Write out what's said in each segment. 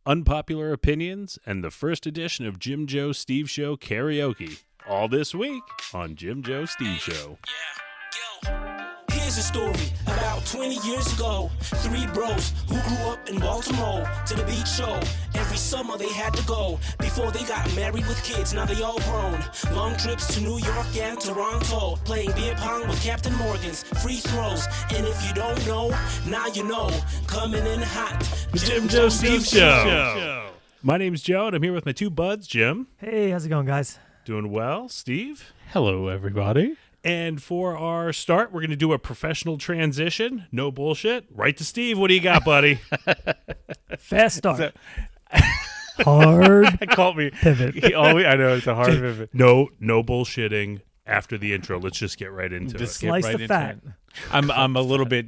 unpopular opinions, and the first edition of Jim Joe Steve Show Karaoke. All this week on Jim Joe Steve Show. Here's a story about 20 years ago. 3 bros who grew up in Baltimore to the beach show. Every summer they had to go before they got married with kids. Now they all grown. Long trips to New York and Toronto. Playing beer pong with Captain Morgan's. Free throws. And if you don't know, now you know. Coming in hot. The Jim Joe Steve Show. My name's Joe, and I'm here with my 2 buds, Jim. Hey, how's it going, guys? Doing well. Steve. Hello, everybody. And for our start, we're going to do a professional transition. No bullshit. Right to Steve. What do you got, buddy? Fast start. Hard Call me pivot. I know it's a hard pivot. No bullshitting after the intro. Let's just get right into it. Slice right the into fat. it. I'm a little bit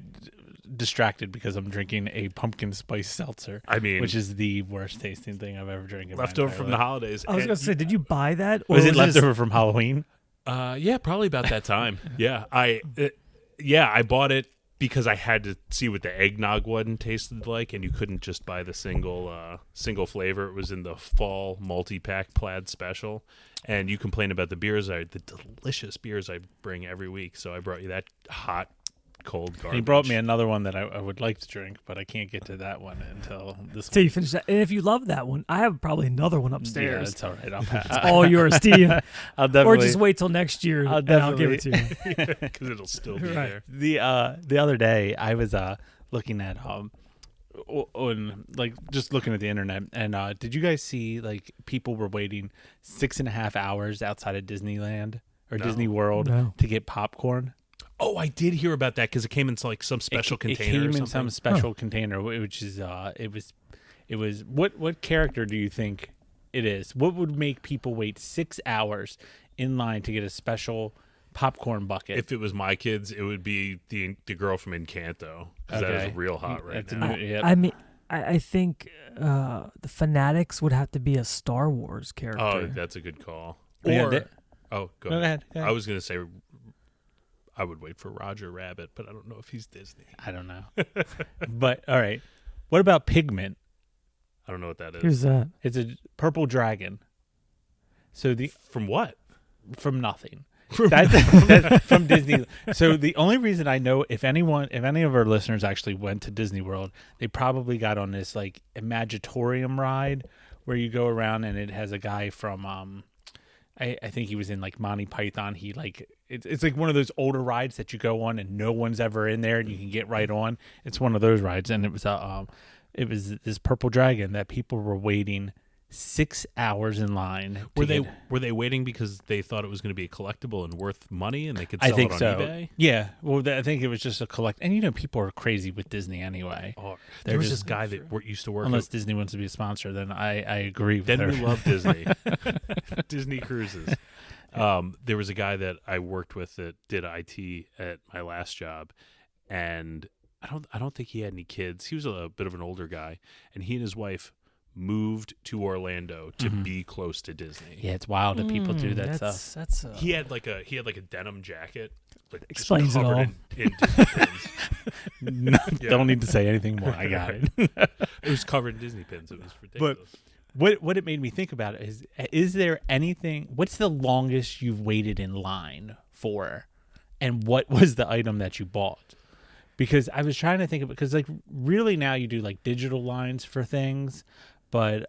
distracted because I'm drinking a pumpkin spice seltzer. I mean, which is the worst tasting thing I've ever drank in my leftover entire from life. the holidays. I was going to say, did you buy that? Or Was it this- leftover from Halloween? Yeah, probably about that time. Yeah, I bought it because I had to see what the eggnog one tasted like, and you couldn't just buy the single flavor. It was in the fall multi-pack plaid special, and you complain about the delicious beers I bring every week. So I brought you that hot, cold garbage. And he brought me another one that I would like to drink, but I can't get to that one until this Till one. you finish that. And if you love that one, I have probably another one Yeah, upstairs. it's all right. It's all yours, Steve. I'll definitely. Or just wait till next year and I'll give it to you. because it'll still be Right. there. The other day I was looking at just looking at the internet, and did you guys see like people were waiting 6.5 hours outside of Disneyland or Disney World to get popcorn? Oh, I did hear about that because it came in like some special container. It came or in something. some special container, which is it was what character do you think it is? What would make people wait 6 hours in line to get a special popcorn bucket? If it was my kids, it would be the girl from Encanto, because that is real hot right That's now. I mean, I think the Fanatics would have to be a Star Wars character. Oh, that's a good call. Yeah, Or go go ahead. I was going to say I would wait for Roger Rabbit, but I don't know if he's Disney. I don't know. But all right, what about Pigment? I don't know what that is. Who's that? It's a purple dragon. So From what? from nothing. That's from Disney. So the only reason I know, if any of our listeners actually went to Disney World, they probably got on this like Imagitorium ride where you go around and it has a guy from I think he was in like Monty Python. He like it's like one of those older rides that you go on and no one's ever in there and you can get right on. It's one of those rides, and it was this purple dragon that people were waiting 6 hours in line. Were they waiting because they thought it was going to be a collectible and worth money and they could I sell think it on so. eBay? Yeah. Well, I think it was just a collect. And you know, people are crazy with Disney anyway. Oh, They're there was just- this guy that used to work Unless Disney wants to be a sponsor, then I agree with Then her. we love Disney. Disney cruises. There was a guy that I worked with that did IT at my last job, and I don't think he had any kids. He was a bit of an older guy, and he and his wife moved to Orlando to be close to Disney. Yeah, it's wild that people do that stuff. That's He had like a denim jacket, like just Explains it covered all. in Disney pins. No, Yeah. Don't need to say anything more. I got it. It was covered in Disney pins. It was ridiculous. What it made me think about it is there anything? What's the longest you've waited in line for, and what was the item that you bought? Because I was trying to think of it, because like really now you do like digital lines for things, but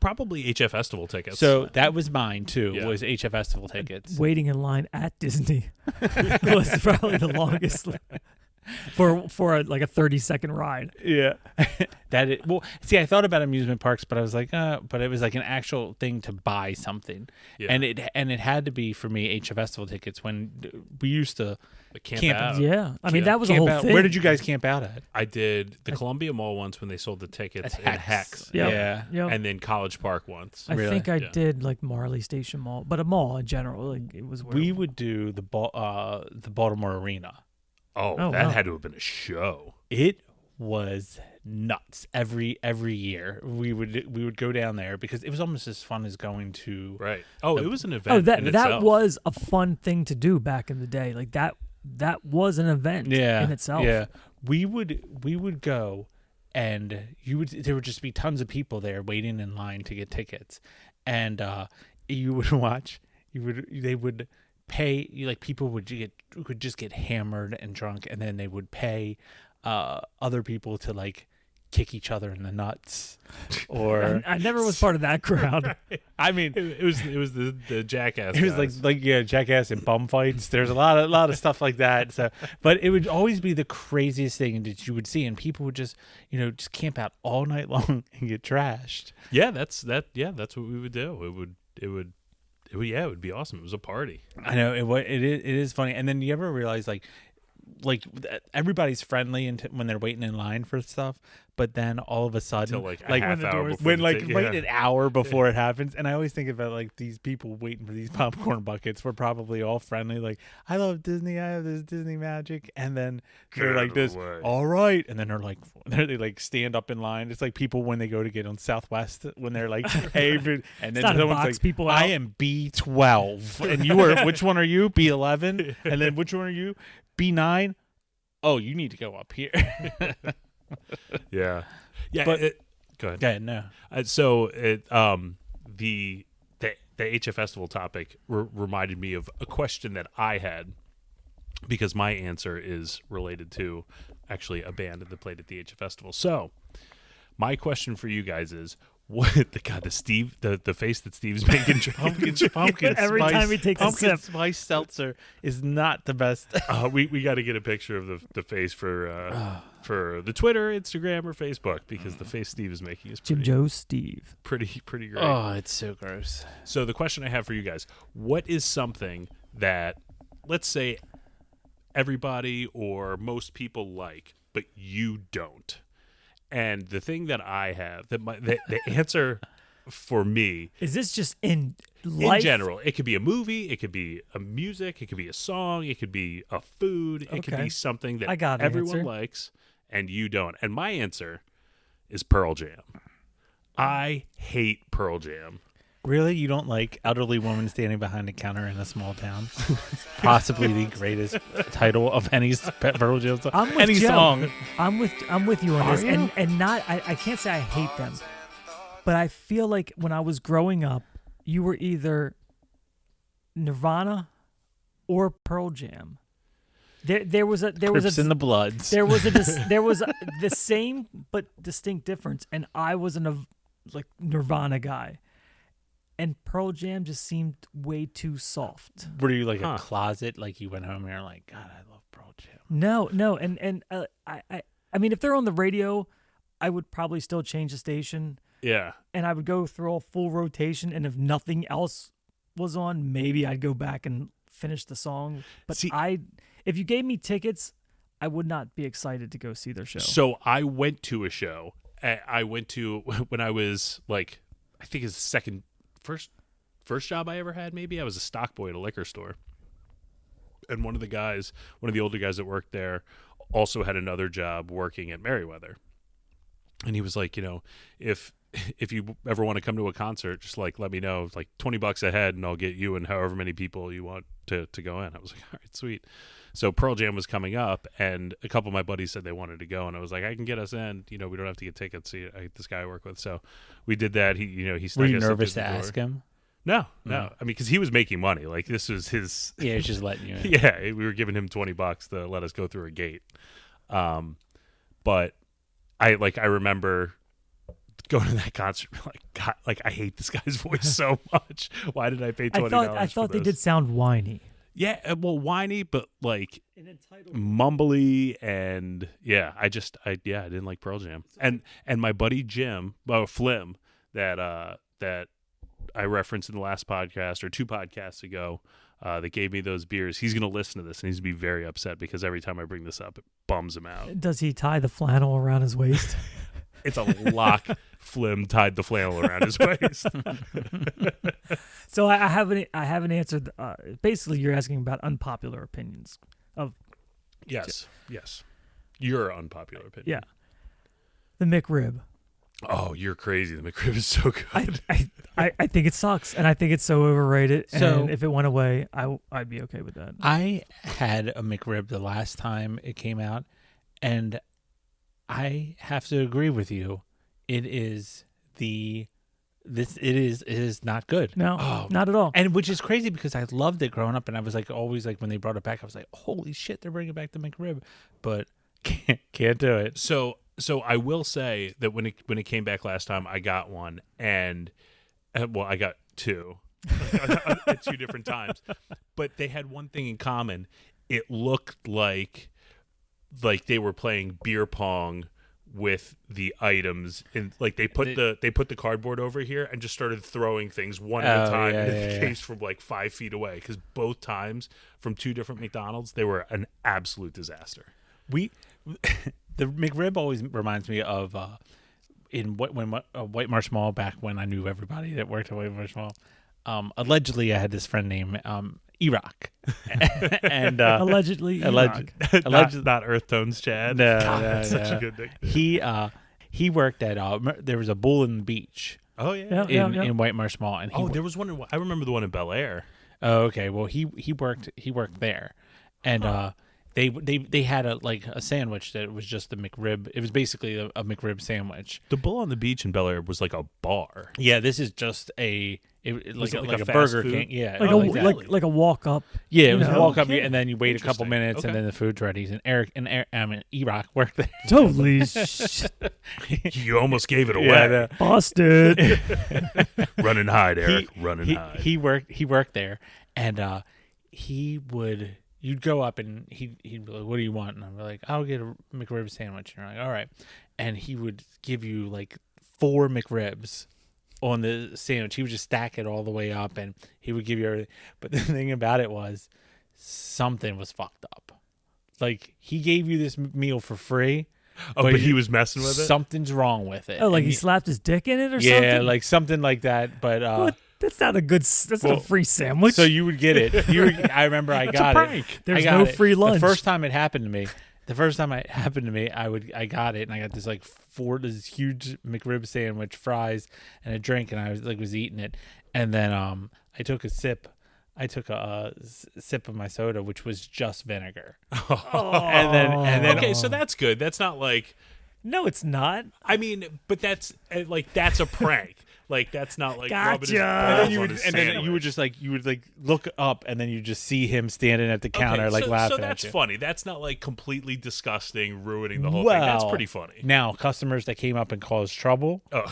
probably HF Festival tickets. so that was mine too. Yeah. Was HF Festival tickets. waiting in line at Disney was probably the longest for like a 30-second ride. Yeah. See, I thought about amusement parks, but I was like, but it was like an actual thing to buy something. Yeah. And it had to be for me HF Festival tickets when we used to The camp camp out. Yeah, I mean Yeah. that was a camp whole out. thing. Where did you guys camp out at? I did the Columbia Mall once when they sold the tickets At in Hex. Yep. Yeah. Yep. And then College Park once. I Really? think I Yeah. did like Marley Station Mall, but a mall in general. Like it was where We would do the Baltimore Arena. Oh, Oh, that wow. had to have been a show. It was nuts. Every year we would go down there because it was almost as fun as going to Right. Oh, it was an event. Oh, in that itself. was a fun thing to do back in the day. Like that was an event in itself. Yeah, we would go and there would just be tons of people there waiting in line to get tickets, and you would watch. They would pay. Like people would just get hammered and drunk, and then they would pay other people to like kick each other in the nuts. Or I never was part of that crowd. I mean, it was the jackass. it was guys. like jackass and bum fights. There's a lot of stuff like that. So, but it would always be the craziest thing that you would see, and people would just camp out all night long and get trashed. Yeah, that's what we would do. It would be awesome. It was a party. I know it is funny. And then you ever realize like everybody's friendly when they're waiting in line for stuff, but then all of a sudden, Until like a half hour before when the like ticket- wait an hour before it happens. And I always think about like these people waiting for these popcorn buckets were probably all friendly, like, I love Disney, I have this Disney magic, and then they're Get out like of the this, way. all right, and then they like stand up in line. It's like people when they go to get on Southwest when they're like, hey, and then not to someone's box like, people I out. am B12, and you are which one are you? B11, and then which one are you? B9. Oh, you need to go up here. Yeah. But- go ahead. Yeah, no. So the HF Festival topic reminded me of a question that I had, because my answer is related to actually a band that played at the HF Festival. So my question for you guys is, what the face that Steve's making Pumpkin Every spice, time he takes a pumpkin sip. spice seltzer is not the best. we got to get a picture of the face for the Twitter, Instagram, or Facebook, because the face Steve is making is Jim Joe Steve. pretty great. Oh, it's so gross. So the question I have for you guys, what is something that, let's say, everybody or most people like, but you don't? And the thing that I have, the answer for me, Is this just in life? in general, it could be a movie, it could be a music, it could be a song, it could be a food, it could Okay. be something I that got an everyone answer. likes and you don't. And my answer is Pearl Jam. I hate Pearl Jam. Really? You don't like elderly woman standing behind a counter in a small town? Possibly the greatest title of any Pearl Jam song. I'm with Any Joe. song. I'm with you on Are this, you? and not. I can't say I hate them, but I feel like when I was growing up, you were either Nirvana or Pearl Jam. There was Crips in the Bloods. the same but distinct difference, and I was a Nirvana guy, and Pearl Jam just seemed way too soft. Were you like Huh. a closet? Like you went home and you're like, God, I love Pearl Jam. No, and I mean, if they're on the radio, I would probably still change the station, Yeah. and I would go through a full rotation, and if nothing else was on, maybe I'd go back and finish the song. But See- if you gave me tickets, I would not be excited to go see their show. So I went to a show. I went to when I was like, I think it's first job I ever had. Maybe I was a stock boy at a liquor store, and one of the older guys that worked there, also had another job working at Merriweather, and he was like, if you ever want to come to a concert, just like let me know, like $20 a head, and I'll get you and however many people you want to go in. I was like, all right, sweet. So Pearl Jam was coming up, and a couple of my buddies said they wanted to go, and I was like, I can get us in. We don't have to get tickets. See, this guy I work with, so we did that. He snuck Were you us into nervous the to door. ask him? No. I mean, because he was making money. Like this was his. Yeah, it's just letting you in. Yeah, we were giving him $20 to let us go through a gate. But I remember going to that concert, like, God, like I hate this guy's voice so much. Why did I pay $20? I thought they did sound whiny. Yeah, well, whiny, but like mumbly, and yeah, I didn't like Pearl Jam. And my buddy Jim, Flim, that I referenced in the last podcast or 2 podcasts ago, that gave me those beers. He's gonna listen to this, and he's gonna be very upset because every time I bring this up, it bums him out. Does he tie the flannel around his waist? It's a lock. Flim tied the flannel around his waist. So I haven't answered. Basically, you're asking about unpopular opinions of Yes. Your unpopular opinion. yeah, the McRib. Oh, you're crazy. The McRib is so good. I think it sucks, and I think it's so overrated. So- and if it went away, I'd be okay with that. I had a McRib the last time it came out, and I have to agree with you. It is it is not good. No, not at all. And which is crazy because I loved it growing up, and I was like always like when they brought it back, I was like, holy shit, they're bringing back the McRib, but can't do it. So I will say that when it came back last time, I got one, and I got two at two different times, but they had one thing in common. It looked like they were playing beer pong with the items, and like they put the cardboard over here and just started throwing things one at a time in the case from like 5 feet away, because both times from two different McDonald's they were an absolute disaster. The McRib always reminds me of when White Marsh Mall, back when I knew everybody that worked at White Marsh Mall. Allegedly, I had this friend named Iraq, and allegedly, not Earth Tones Chad. No, that's such a good nickname. He worked at there was a Bull in the Beach. Oh yeah, in White Marsh Mall, and there was one. I remember the one in Bel Air. Oh, okay. Well, he worked there, and they had a sandwich that was just the McRib. It was basically a McRib sandwich. The Bull on the Beach in Bel Air was like a bar. Yeah, this is just a fast Burger food? King. Yeah, like a walk up. Yeah, it was a walk up, Okay. and then you wait a couple Interesting. minutes, Okay. and then the food's ready. And Iraq worked there. Holy shit! You almost gave it away. Yeah, Busted. Run and hide, Eric. Run and hide. He worked there, and you'd go up and he'd be like, "What do you want?" And I'm like, "I'll get a McRib sandwich." And you're like, "All right," and he would give you like 4 McRibs on the sandwich. He would just stack it all the way up, and he would give you everything. But the thing about it was, something was fucked up. Like, he gave you this meal for free. But he was messing with it? Something's wrong with it. Oh, like And he slapped his dick in it or something? Yeah, like something like that. But What? That's not a good. That's not a free sandwich. so you would get it. I remember I got a prank. it. There's I got no it. free lunch. The first time it happened to me, I got it, and I got this this huge McRib sandwich, fries, and a drink, and I was eating it, and then I took a sip. I took a sip of my soda, which was just vinegar. And then Okay, so that's good. That's not like, no, it's not. I mean, but that's that's a prank. Like, that's not like rubbing his Gotcha. balls and on his then you would sandwich. look up, and then you just see him standing at the counter Okay, laughing so that's at you. funny. That's not like completely disgusting, ruining the whole thing. That's pretty funny. Now, customers that came up and caused trouble. Oh,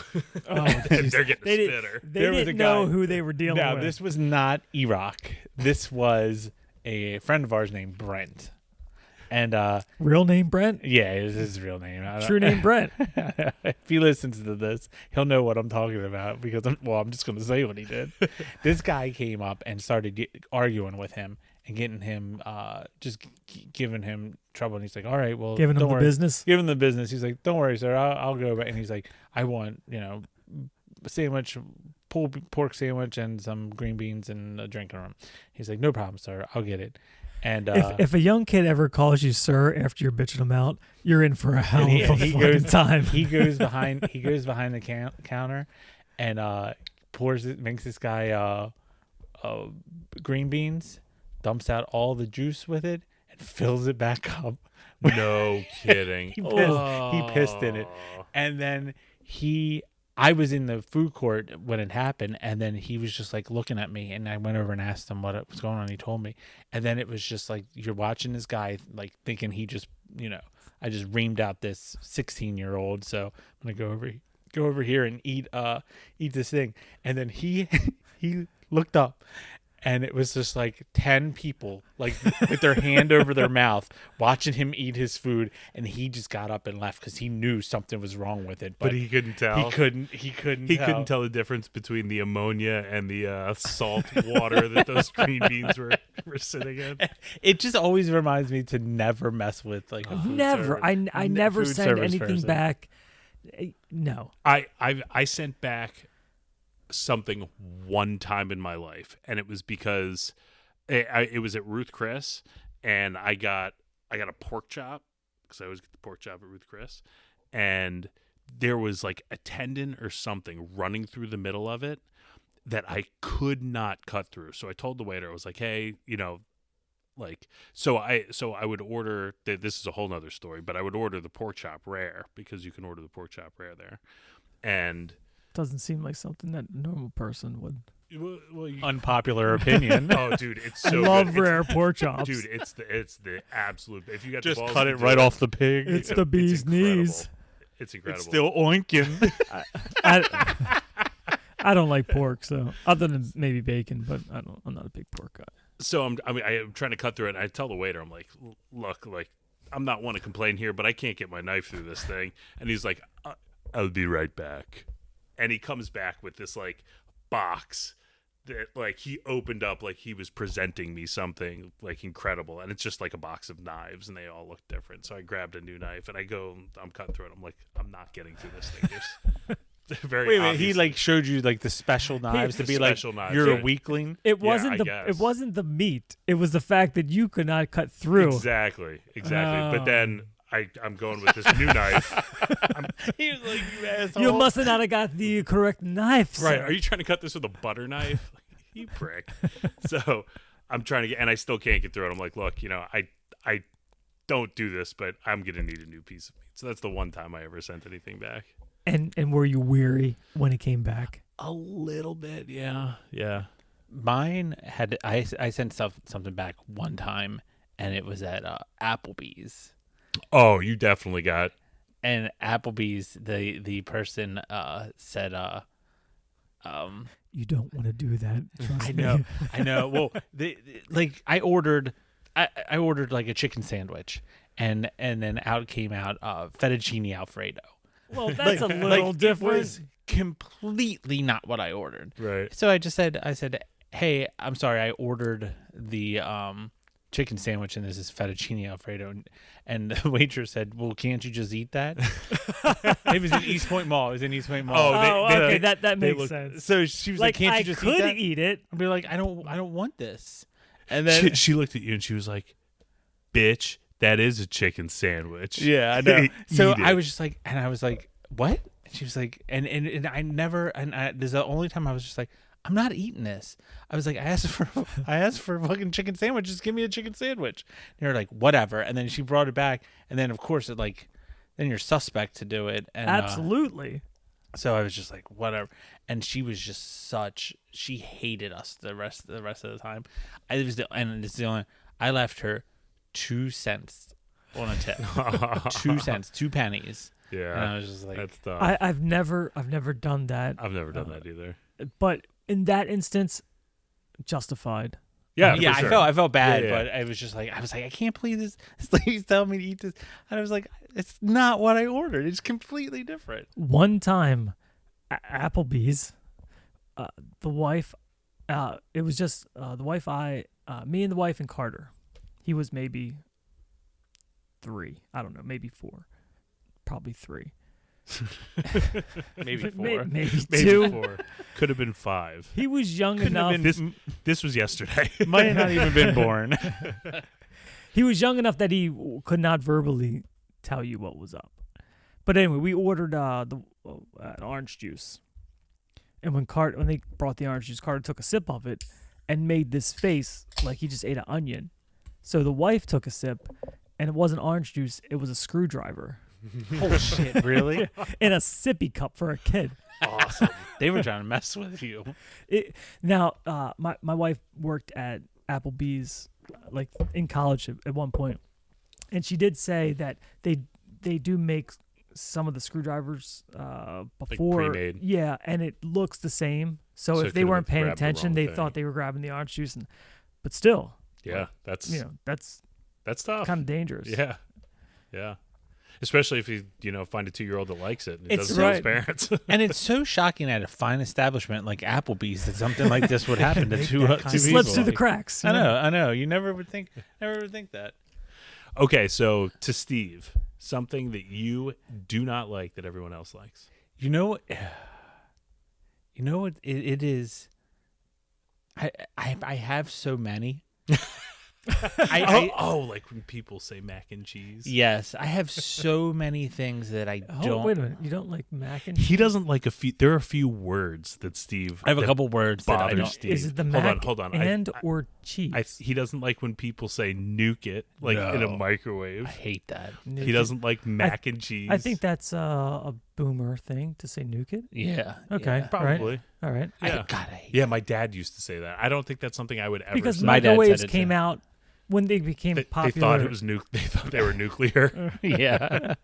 jeez. they're getting a They spitter. They didn't know who they were dealing Now, with. this was not Iraq. This was a friend of ours named Brent. And Real name Brent? yeah, it is his real name. True name Brent. If he listens to this, he'll know what I'm talking about, because I'm just going to say what he did. This guy came up and started arguing with him and getting him giving him trouble. And he's like, "All right, well, Giving him don't the worry." business. Give him the business. He's like, "Don't worry, sir. I'll go back." And he's like, "I want, a sandwich, pulled pork sandwich, and some green beans and a drink in them." He's like, "No problem, sir. I'll get it." And If a young kid ever calls you sir after you're bitching him out, you're in for a hell of a fucking time. He goes behind the counter and makes this guy green beans, dumps out all the juice with it, and fills it back up. No kidding. He pissed in it. And then I was in the food court when it happened, and then he was just like looking at me, and I went over and asked him what was going on. He told me, and then it was just like, you're watching this guy like thinking he just, I just reamed out this 16-year-old, so I'm gonna go over here and eat this thing. And then he looked up, and it was just like 10 people, like with their hand over their mouth, watching him eat his food, and he just got up and left because he knew something was wrong with it. But he couldn't tell. He couldn't. He couldn't tell the difference between the ammonia and the salt water that those green beans were sitting in. It just always reminds me to never mess with like a food Never. service. I never food send service anything person. back. No. I sent back something one time in my life, and it was because it was at Ruth Chris, and I got a pork chop, because I always get the pork chop at Ruth Chris, and there was like a tendon or something running through the middle of it that I could not cut through. So I told the waiter, I was like, "Hey, like I would order. This is a whole nother story, but I would order the pork chop rare because you can order the pork chop rare there, and Doesn't seem like something that a normal person would. Unpopular opinion. Oh, dude, it's so Love good. rare pork chops. Dude, it's the absolute. If you got Just the balls cut to it do right off the pig. It's the bee's incredible. knees. It's incredible. It's still oinking. I don't like pork, so other than maybe bacon, but I'm not a big pork guy. So I'm trying to cut through it, and I tell the waiter, I'm like, look, like, I'm not one to complain here, but I can't get my knife through this thing. And he's like, I'll be right back. And he comes back with this like box that like he opened up like he was presenting me something like incredible, and it's just like a box of knives, and they all look different. So I grabbed a new knife, and I'm cutting through it. I'm like, I'm not getting through this thing. Very Wait, obvious. he like showed you like the special knives to be like Special knives, you're yeah. a weakling. It wasn't guess. it wasn't the meat. It was the fact that you could not cut through. Exactly. But Oh. then I'm going with this new knife. He was like, you asshole. You must have not got the correct knife. Right? sir. Are you trying to cut this with a butter knife? You prick. So I'm trying to get, and I still can't get through it. I'm like, look, I don't do this, but I'm gonna need a new piece of meat. So that's the one time I ever sent anything back. And were you weary when it came back? A little bit, yeah. Mine had I sent something back one time, and it was at Applebee's. Oh, you definitely got. And Applebee's, the person said, You don't want to do that. Trust I me. know. Well, like I ordered like a chicken sandwich, and then out came fettuccine Alfredo. Well, that's a little It different. was completely not what I ordered. Right. So I said, hey, I'm sorry, I ordered the chicken sandwich and this is fettuccine Alfredo, and the waitress said, well, can't you just eat that? It was in East Point Mall. Oh, okay, that makes sense. So she was like, can't I you just could eat that? eat it. I'd be like, I don't want this. And then She looked at you and she was like, "Bitch, that is a chicken sandwich." yeah, I know. So Eat it. I was just like, and I was like, what? And she was like, and I never, this is the only time I was just like, I'm not eating this. I was like, I asked for a fucking chicken sandwich. Just give me a chicken sandwich. And they're like, whatever. And then she brought it back, and then of course then you're suspect to do it. And Absolutely. so I was just like, whatever. And she was just she hated us the rest of the time. I left her 2 cents on a tip. 2 cents, 2 pennies. Yeah. And I was just like, That's tough. I've never done that. I've never done that either. But in that instance, justified. Yeah, yeah, for sure. I felt bad, Yeah, yeah. but I was just like, I can't believe this lady's telling me to eat this. And I was like, it's not what I ordered. It's completely different. One time, Applebee's, the wife, it was just the wife, me and the wife and Carter. He was maybe 3. I don't know, maybe 4. Probably 3. Maybe 4. Maybe Maybe 2. 4. Could have been 5. He was young Couldn't have enough. been- This was yesterday. Might have not even been born. He was young enough that he could not verbally tell you what was up. But anyway, we ordered an orange juice, and when they brought the orange juice, Carter took a sip of it and made this face like he just ate an onion. So the wife took a sip, and it wasn't orange juice; it was a screwdriver Oh shit! Really? in a sippy cup for a kid. Awesome. They were trying to mess with you. My wife worked at Applebee's like in college at one point, and she did say that they do make some of the screwdrivers before, pre-made. yeah, and it looks the same. So So if it they could've weren't paying grabbed the attention, wrong they thing. thought they were grabbing the orange juice, but still, Yeah, that's that's that's tough. kind of dangerous. Yeah. Especially if you find a 2-year-old that likes it and It's doesn't tell his right. parents. And it's so shocking at a fine establishment like Applebee's that something like this would happen to two It people. slips through the cracks. you know? I know. You never would think that. Okay, so to Steve, something that you do not like that everyone else likes. You know what? It is. I have so many. Like when people say mac and cheese. Yes, I have so many things that I don't. Wait a minute, you don't like mac and cheese? He doesn't like a few. There are a few words that Steve. I have a couple words that I bother don't. Steve. Is it the mac Hold on. or cheese? He doesn't like when people say nuke it in a microwave. I hate that. He doesn't like mac and cheese. I think that's a boomer thing to say nuke it. Yeah. Okay. yeah. probably. All right. Yeah. I hate Yeah, my dad used to say that. I don't think that's something I would ever Because say. My dad said microwaves it came too. out when they became They popular. thought it was They thought they were nuclear. yeah.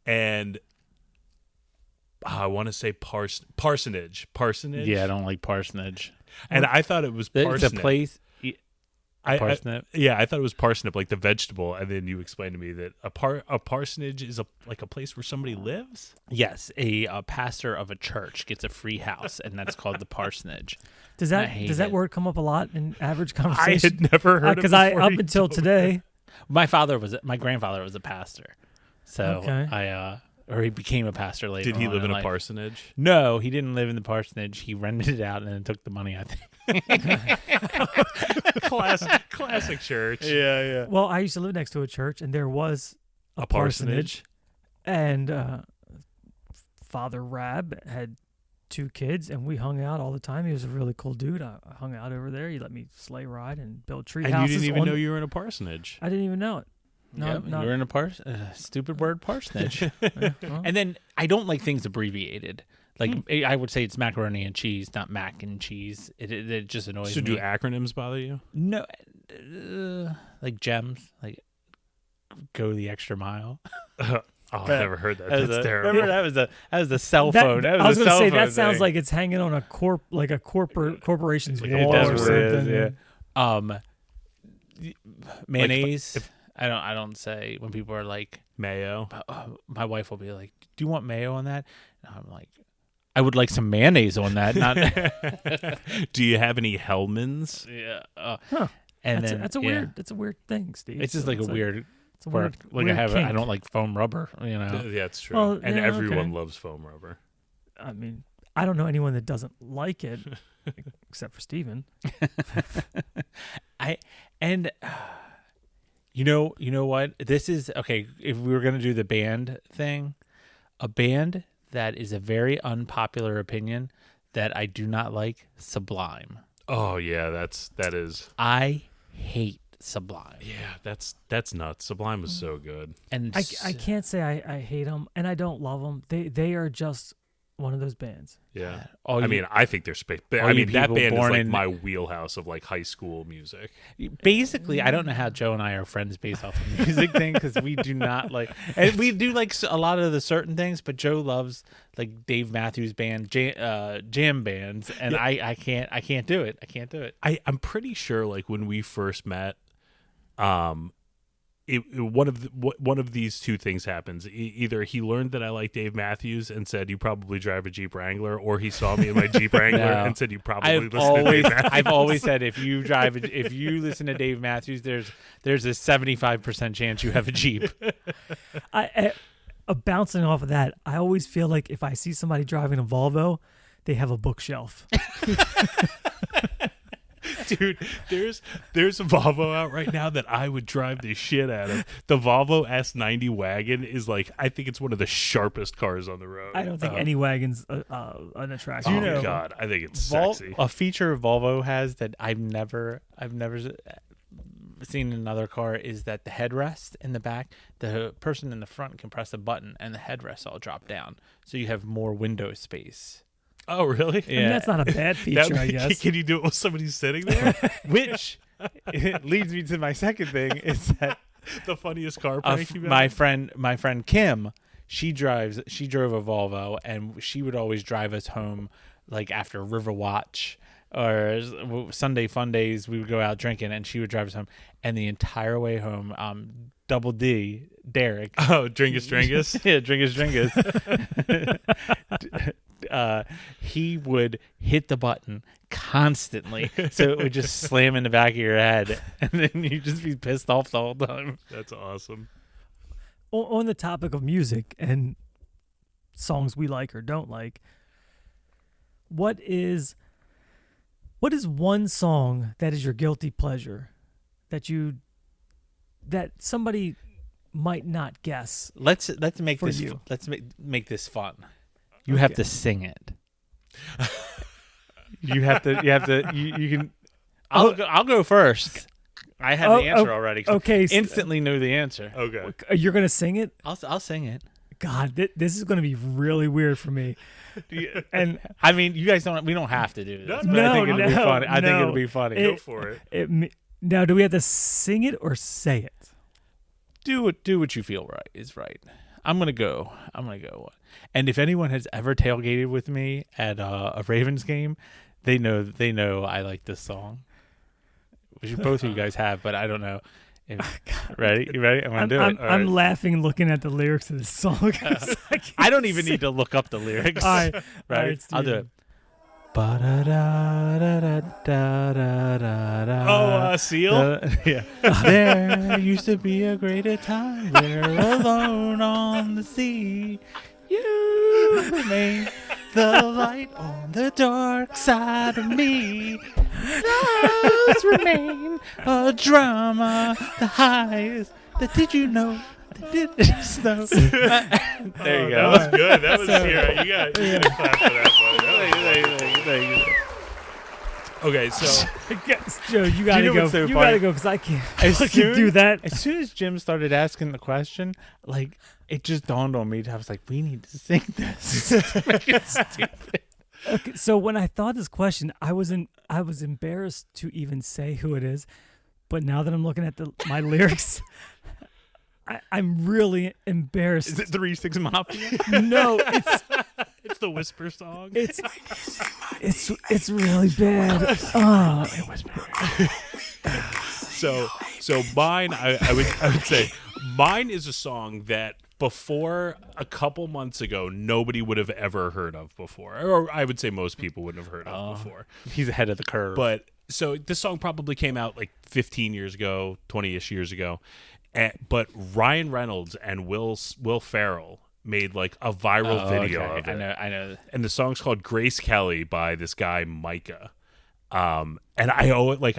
And I want to say parsonage. Parsonage. Yeah, I don't like parsonage. And I thought it was It's parsnip. a place. Parsnip. I thought it was parsnip, like the vegetable, and then you explained to me that a parsonage is a place where somebody lives. Yes, a pastor of a church gets a free house, and that's called the parsonage. Does I that hate does that it. word come up a lot in average I conversation? had never heard Because it before up you until told me. today. My grandfather was a pastor, so Okay. or he became a pastor later. Did he on live in a life. parsonage? No, he didn't live in the parsonage. He rented it out and then took the money. I think. Classic church. Yeah. Well, I used to live next to a church, and there was a parsonage, and Father Rab had 2 kids, and we hung out all the time. He was a really cool dude. I hung out over there. He let me sleigh ride and build tree And houses. you didn't even on- know you were in a parsonage. I didn't even know it. No, Yeah, you're in a stupid word parsonage. And then I don't like things abbreviated. Like I would say it's macaroni and cheese, not mac and cheese. It just annoys So me. do acronyms bother you? No, like gems, like go the extra mile. Oh, I've never heard that. That's terrible. Remember that was a cell phone. That I was going to say that sounds like it's hanging on a corporation's Like wall it or does, something. Mayonnaise. I don't say when people are like Mayo. my wife will be like, "Do you want mayo on that?" And I'm like, "I would like some mayonnaise on that." Not Do you have any Hellmans? yeah. That's And then that's a weird thing, Steve. It's just like a weird. It's a quirk. weird, Like weird I kink. don't like foam rubber. You know. Yeah, it's true. Well, and yeah, everyone okay. loves foam rubber. I mean, I don't know anyone that doesn't like it, except for Steven. You know what? This is okay. If we were gonna do the band thing, a band that is a very unpopular opinion that I do not like, Sublime. Oh yeah, that is. I hate Sublime. Yeah, that's nuts. Sublime was so good. And I can't say I hate them, and I don't love them. They are just one of those bands. Yeah. all I you- mean, I think they're space. all I you mean, that people band is born like in- my wheelhouse of like high school music. basically, I don't know how Joe and I are friends based off of the music thing because we do not like, and we do like a lot of the certain things, but Joe loves like Dave Matthews Band, jam bands, and Yeah. I can't do it. I can't do it. I'm pretty sure like when we first met, one of these two things happens. Either he learned that I like Dave Matthews and said you probably drive a Jeep Wrangler, or he saw me in my Jeep Wrangler No. and said you probably listen to Dave Matthews. I've always said if you listen to Dave Matthews, there's a 75% chance you have a Jeep. Bouncing off of that, I always feel like if I see somebody driving a Volvo, they have a bookshelf. Dude, there's a Volvo out right now that I would drive the shit out of. The Volvo S90 wagon is like, I think it's one of the sharpest cars on the road. I don't think any wagon's an attraction. Oh know, God, I think it's sexy. A feature Volvo has that I've never seen in another car is that the headrest in the back, the person in the front can press a button and the headrests all drop down, so you have more window space. Oh, really? I mean, that's not a bad feature, I guess. Can you do it while somebody's sitting there? Which leads me to my second thing is that The funniest car prank you've my ever- friend Kim, she drove a Volvo, and she would always drive us home like after River Watch or Sunday Fun Days. We would go out drinking, and she would drive us home, and the entire way home, Double D, Derek. Oh, Dringus Dringus. Yeah, Dringus. He would hit the button constantly, so it would just slam in the back of your head, and then you'd just be pissed off the whole time. That's awesome. On the topic of music and songs we like or don't like, what is one song that is your guilty pleasure? that somebody might not guess? Let's make For this you. let's make this fun. You have to sing it. You can. I'll go first. I have the answer already. 'Cause okay, I instantly know the answer. Okay. You're gonna sing it? I'll sing it. God, this is gonna be really weird for me. And I mean, you guys don't. We don't have to do this. No, but I think it'll be no, funny. I think no. it'll be funny. Go for it. Now, do we have to sing it or say it? Do what you feel right is right. I'm gonna go. And if anyone has ever tailgated with me at a Ravens game, they know I like this song. Which both of you guys have, but I don't know. Ready? You ready? I'm gonna do it. I'm laughing looking at the lyrics of this song. I don't even need to look up the lyrics. All right, Right? I'll do it. Seal? Yeah. There used to be a greater time. We're alone on the sea. You remain the light on the dark side of me. Those remain a drama. The highs. Did you know? There you go. That was good. That was here. You got to clap for that, buddy. Thank you. Okay, so Joe, you gotta know go. what's so You funny? gotta go because I can't. I can't do that. As soon as Jim started asking the question, like it just dawned on me. I was like, we need to sing this. Make it stupid. Okay, so when I thought this question, I was embarrassed to even say who it is, but now that I'm looking at my lyrics, I'm really embarrassed. Is it 3 6 Mafia? No, it's the Whisper song. it's really bad. Oh, So mine, I would say mine is a song that before a couple months ago nobody would have ever heard of before, or I would say most people wouldn't have heard of before. He's ahead of the curve. But so this song probably came out like 15 years ago, 20-ish years ago. But Ryan Reynolds and Will Ferrell made like a viral video of it. I know. And the song's called Grace Kelly by this guy Micah. And I owe it like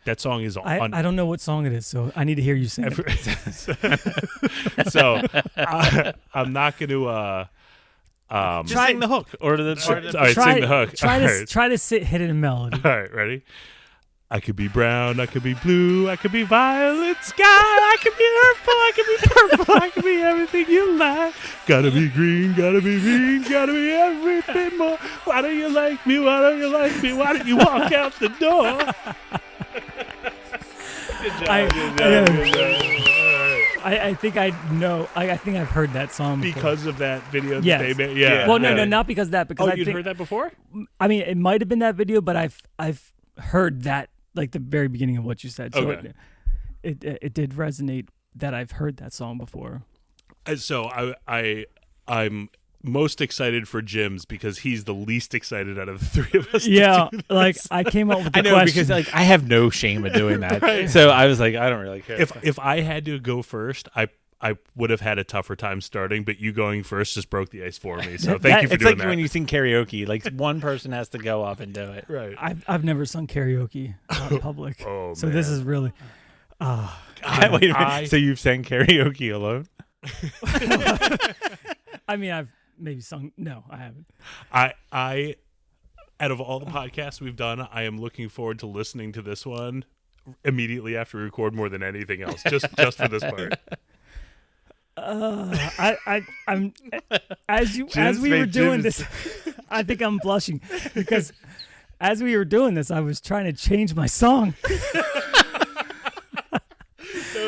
that song is on. I don't know what song it is, so I need to hear you sing it. So I'm not going to. Just sing the hook or the. All right, sing the hook. Try to hit it in melody. All right, ready? I could be brown, I could be blue, I could be violet sky, I could be purple, I could be purple, I could be everything you like. Gotta be green, gotta be mean, gotta be everything more. Why don't you like me? Why don't you like me? Why don't you walk out the door? Good job. I think I know. I think I've heard that song before. Because of that video that Yes. they made? Yeah. Well, no, not because of that. Because Oh, I you'd think, heard that before? I mean, it might have been that video, but I've heard that like the very beginning of what you said. So Okay. it did resonate that I've heard that song before. So I'm most excited for Jim's because he's the least excited out of the three of us. Yeah, like I came up with the I know question. because like I have no shame in doing that. Right. So I was like, I don't really care. If I had to go first, I would have had a tougher time starting, but you going first just broke the ice for me. So thank you for it's doing like that. when you sing karaoke, like one person has to go up and do it. Right. I've never sung karaoke out in public. Oh, so this man. is really. Wait a minute. So you've sang karaoke alone? I mean, I've maybe sung. No, I haven't. I out of all the podcasts we've done, I am looking forward to listening to this one immediately after we record more than anything else. Just for this part. I'm as we were doing this, I think I'm blushing because as we were doing this, I was trying to change my song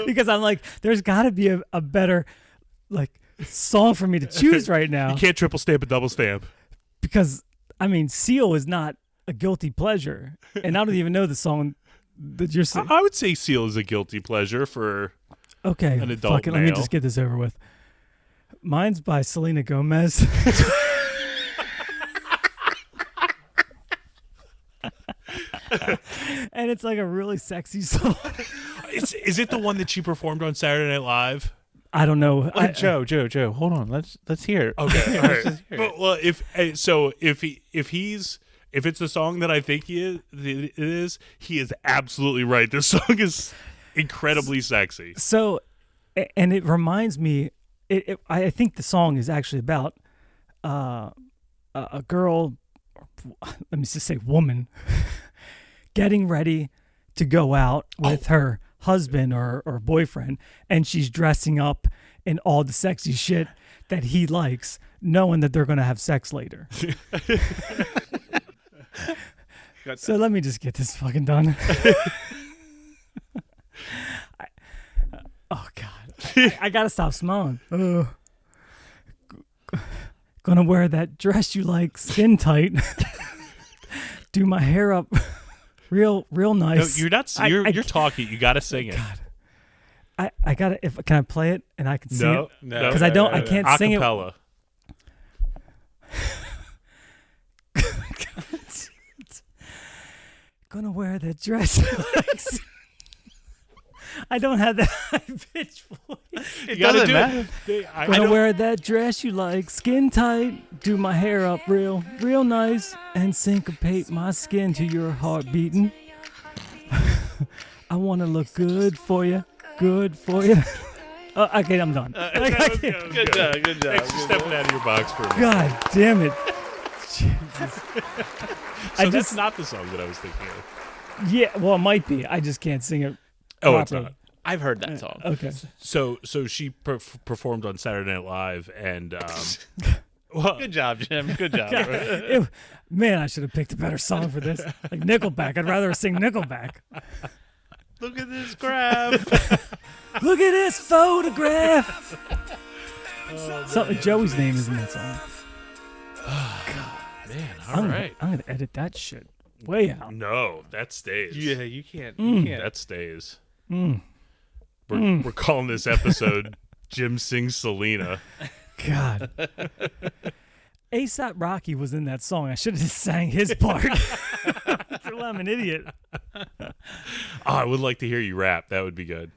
because I'm like, there's got to be a better like song for me to choose right now. You can't triple stamp and double stamp. Because I mean, Seal is not a guilty pleasure, and I don't even know the song that you're saying. I would say Seal is a guilty pleasure for Okay, an adult fuck it. Let me male. just get this over with. Mine's by Selena Gomez. And it's like a really sexy song. Is it the one that she performed on Saturday Night Live? I don't know. Joe, hold on. Let's hear it. Okay, all right. just hear it. Well, if it's the song that I think it is, he is absolutely right. This song is incredibly sexy. So, and it reminds me. I think the song is actually about a girl. Let me just say, woman, getting ready to go out with her husband or boyfriend, and she's dressing up in all the sexy shit that he likes, knowing that they're going to have sex later. So let me just get this fucking done. Oh God, I gotta stop smiling. Gonna wear that dress you like, skin tight. Do my hair up, real nice. No, you're not. You're talking. You gotta sing it. God. I gotta. Can I play it and I can sing it? No, because I can't sing it. Acapella. Gonna wear that dress. I don't have that high pitch voice. It doesn't matter. Gonna wear that dress you like, skin tight. Do my hair up real nice, and syncopate my skin to your heart beating. I wanna look good for you. Okay, I'm done. Good job. Thanks for stepping out of your box for a minute. God damn it. Jesus. So that's not the song that I was thinking of. Yeah, well, it might be. I just can't sing it. Oh, it's properly. not. I've heard that song. Okay. So she performed on Saturday Night Live, and well, good job, Jim. Good job. God, man, I should have picked a better song for this. Like Nickelback. I'd rather sing Nickelback. Look at this graph. Look at this photograph. Joey's name is in that song. man, all right. I'm gonna edit that shit way out. No, that stays. Yeah, you can't. You can't. That stays. We're calling this episode "Jim Sings Selena." God. A$AP Rocky was in that song. I should have just sang his part. I'm an idiot. I would like to hear you rap. That would be good.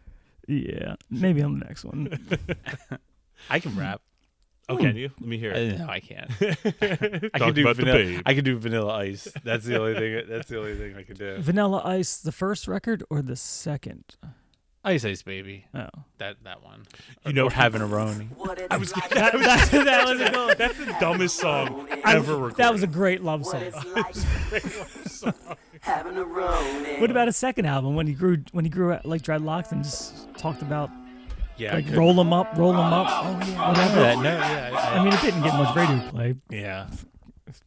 Yeah, maybe on the next one. I can rap. Oh, can you? Let me hear it. No, I can't. I can do vanilla. I can do Vanilla Ice. That's the only thing. That's the only thing I can do. Vanilla Ice, the first record or the second? Ice Baby. Oh, that one. You know, or Having a Roni. I was. that was a goal. That's the dumbest song ever recorded. That was a great love song. What about his second album when he grew like dreadlocks and just talked about like roll them up? Oh yeah, whatever. That. No, yeah. I mean, it didn't get much radio play. Yeah.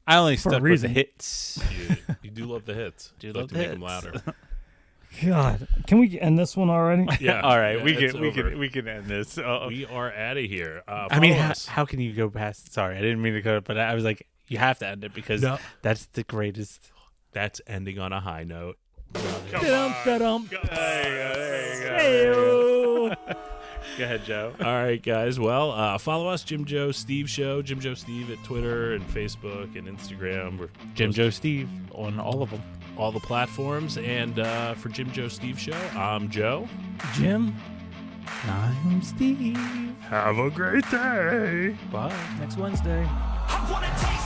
I only stuck with the hits. You do love the hits. Do You'd love like to the make hits. them louder. God, can we end this one already? Yeah. All right, yeah, we can end this. We are out of here. I mean, how can you go past? Sorry, I didn't mean to cut it, but I was like, you have to end it because that's the greatest. That's ending on a high note. Da-dum. There you go. Go ahead, Joe. All right, guys. Well, follow us, Jim Joe Steve Show, Jim Joe Steve at Twitter and Facebook and Instagram. We're Jim Joe Steve on all of them. All the platforms. And for Jim Joe Steve Show, I'm Joe. Jim. I'm Steve. Have a great day. Bye. Next Wednesday. I wanna take